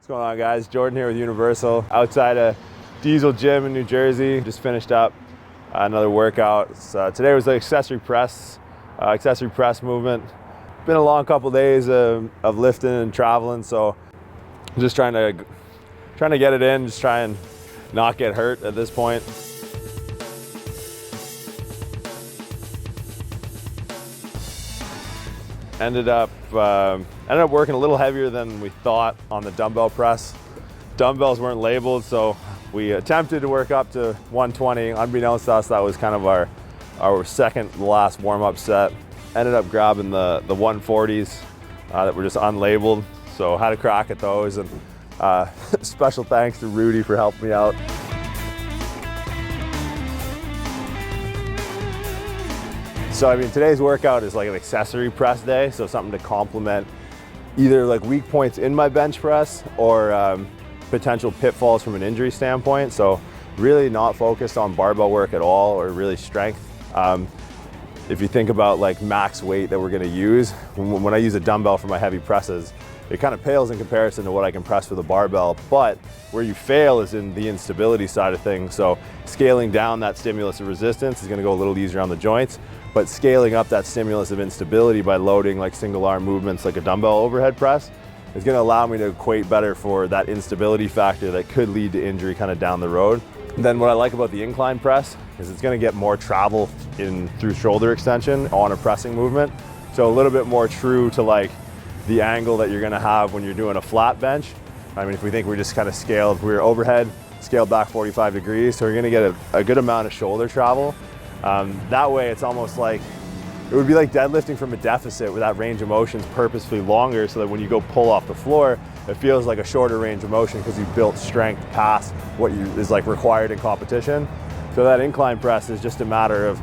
What's going on, guys? Jordan here with Universal, outside a Diesel gym in New Jersey. Just finished up another workout. Today was the accessory press movement. Been a long couple days of lifting and traveling, so just trying to get it in, just try and not get hurt at this point. Ended up working a little heavier than we thought on the dumbbell press. Dumbbells weren't labeled, so we attempted to work up to 120. Unbeknownst to us, that was kind of our second to last warm-up set. Ended up grabbing the 140s that were just unlabeled, so had a crack at those, and special thanks to Rudy for helping me out. So I mean, today's workout is like an accessory press day, so something to complement either like weak points in my bench press or potential pitfalls from an injury standpoint. So really not focused on barbell work at all, or really strength. If you think about like max weight that we're gonna use, when I use a dumbbell for my heavy presses, it kind of pales in comparison to what I can press with a barbell, but where you fail is in the instability side of things. So scaling down that stimulus of resistance is gonna go a little easier on the joints, but scaling up that stimulus of instability by loading like single arm movements like a dumbbell overhead press is gonna allow me to equate better for that instability factor that could lead to injury kind of down the road. And then what I like about the incline press is it's gonna get more travel in through shoulder extension on a pressing movement. So a little bit more true to like the angle that you're gonna have when you're doing a flat bench. I mean, if we think we're just kind of scaled, we're overhead, scaled back 45 degrees, so we're gonna get a good amount of shoulder travel. That way it's almost like, it would be like deadlifting from a deficit where that range of motion is purposefully longer, so that when you go pull off the floor, it feels like a shorter range of motion because you've built strength past what is like required in competition. So that incline press is just a matter of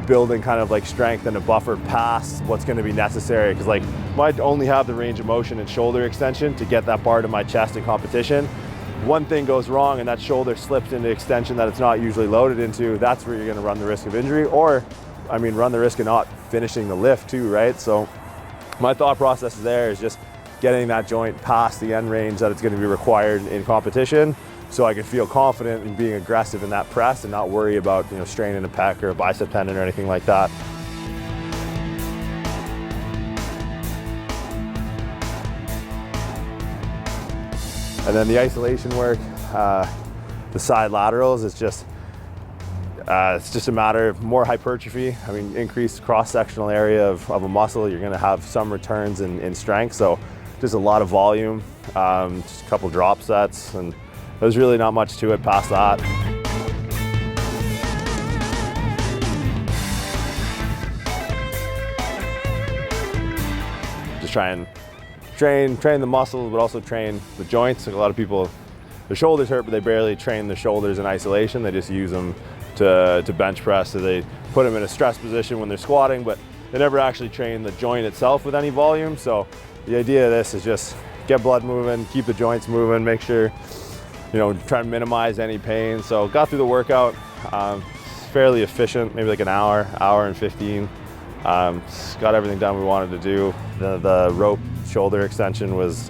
building kind of like strength and a buffer past what's going to be necessary, because like might only have the range of motion and shoulder extension to get that bar to my chest in competition. One thing goes wrong and that shoulder slips into extension that it's not usually loaded into, that's where you're going to run the risk of injury, or I mean run the risk of not finishing the lift too, right? So my thought process there is just getting that joint past the end range that it's going to be required in competition, so I can feel confident in being aggressive in that press and not worry about, you know, straining a pec or a bicep tendon or anything like that. And then the isolation work, the side laterals, it's just a matter of more hypertrophy. I mean, increased cross-sectional area of a muscle, you're gonna have some returns in strength, so just a lot of volume, just a couple drop sets, and there's really not much to it past that. Just try and train the muscles, but also train the joints. Like a lot of people, their shoulders hurt, but they barely train the shoulders in isolation. They just use them to bench press, so they put them in a stress position when they're squatting, but they never actually train the joint itself with any volume. So the idea of this is just get blood moving, keep the joints moving, make sure, you know, try and minimize any pain. So got through the workout, fairly efficient, maybe like an hour and 15. Got everything done we wanted to do. The rope shoulder extension was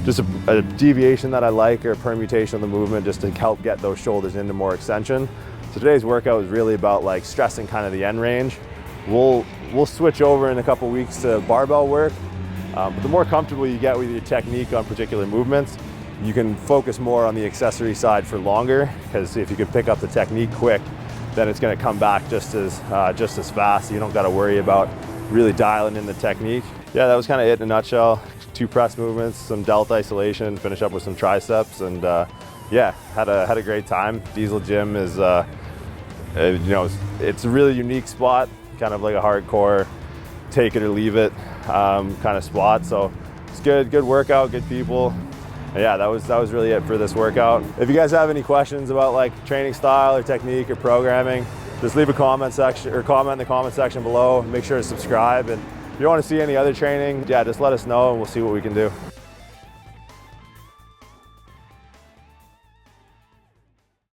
just a deviation that I like, or a permutation of the movement, just to help get those shoulders into more extension. So today's workout was really about like stressing kind of the end range. We'll switch over in a couple weeks to barbell work, but the more comfortable you get with your technique on particular movements, you can focus more on the accessory side for longer, because if you can pick up the technique quick, then it's going to come back just as fast. You don't got to worry about really dialing in the technique. Yeah, that was kind of it in a nutshell. 2 press movements, some delt isolation, finish up with some triceps, and yeah, had a great time. Diesel gym is, you know, it's a really unique spot, kind of like a hardcore take it or leave it kind of spot. So it's good workout, good people. And yeah, that was really it for this workout. If you guys have any questions about like training style or technique or programming, just leave a comment section or comment in the comment section below. Make sure to subscribe, and if you want to see any other training, yeah, just let us know and we'll see what we can do.